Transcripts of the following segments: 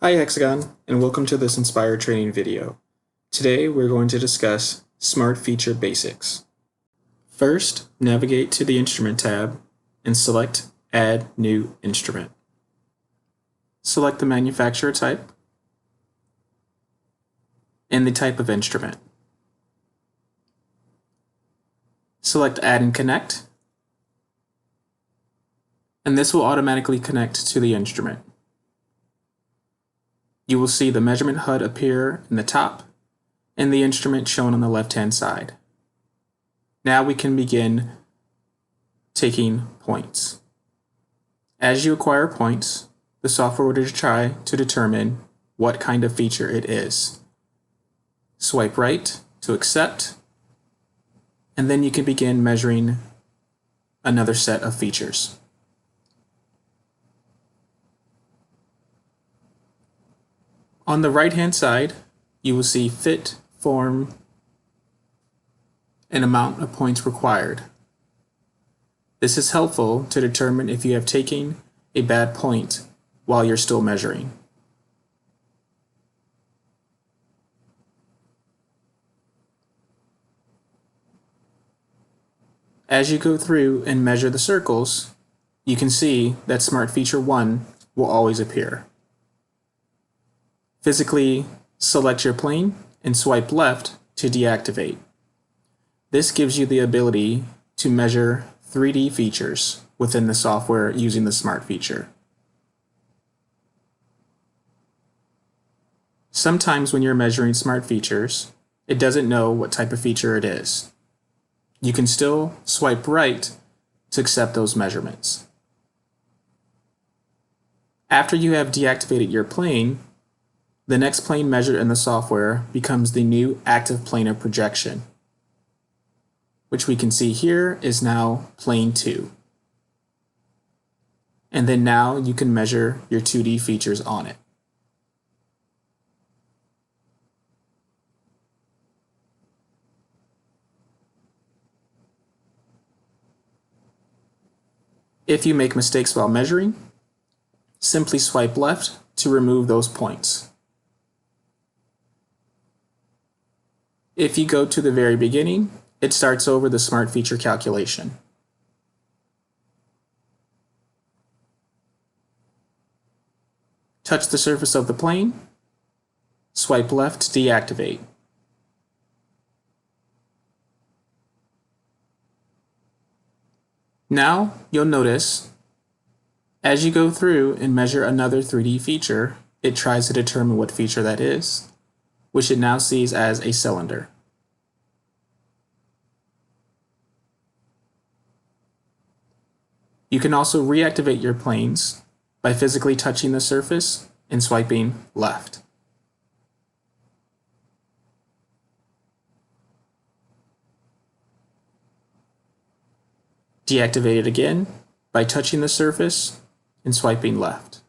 Hi Hexagon, and welcome to this Inspired Training video. Today we're going to discuss Smart Feature Basics. First, navigate to the Instrument tab and select Add New Instrument. Select the manufacturer type and the type of instrument. Select Add and Connect, and this will automatically connect to the instrument. You will see the measurement HUD appear in the top and the instrument shown on the left-hand side. Now we can begin taking points. As you acquire points, the software will try to determine what kind of feature it is. Swipe right to accept, and then you can begin measuring another set of features. On the right-hand side, you will see fit, form, and amount of points required. This is helpful to determine if you have taken a bad point while you're still measuring. As you go through and measure the circles, you can see that Smart Feature 1 will always appear. Physically select your plane and swipe left to deactivate. This gives you the ability to measure 3D features within the software using the Smart Feature. Sometimes when you're measuring Smart Features, it doesn't know what type of feature it is. You can still swipe right to accept those measurements. After you have deactivated your plane, the next plane measured in the software becomes the new active planar projection, which we can see here is now plane 2. And then now you can measure your 2D features on it. If you make mistakes while measuring, simply swipe left to remove those points. If you go to the very beginning, it starts over the Smart Feature calculation. Touch the surface of the plane, swipe left to deactivate. Now you'll notice, as you go through and measure another 3D feature, it tries to determine what feature that is, which it now sees as a cylinder. You can also reactivate your planes by physically touching the surface and swiping left. Deactivate it again by touching the surface and swiping left.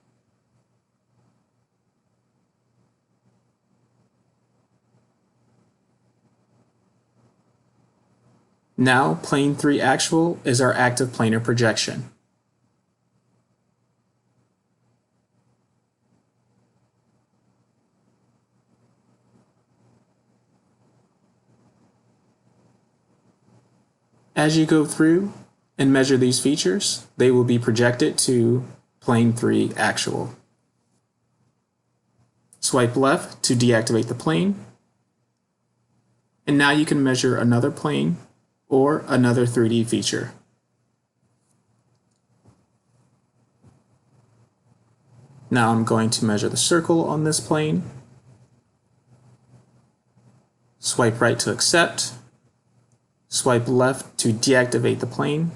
Now, plane 3 actual is our active planar projection. As you go through and measure these features, they will be projected to plane 3 actual. Swipe left to deactivate the plane, and now you can measure another plane or another 3D feature. Now I'm going to measure the circle on this plane. Swipe right to accept. Swipe left to deactivate the plane.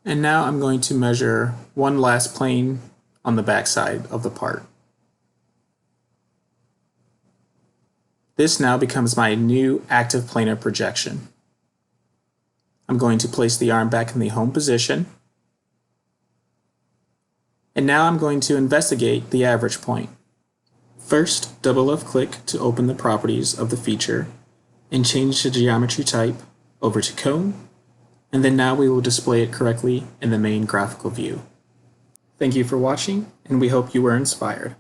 And now I'm going to measure one last plane on the back side of the part. This now becomes my new active planar projection. I'm going to place the arm back in the home position. And now I'm going to investigate the average point. First, double left click to open the properties of the feature and change the geometry type over to cone, and then now we will display it correctly in the main graphical view. Thank you for watching, and we hope you were inspired.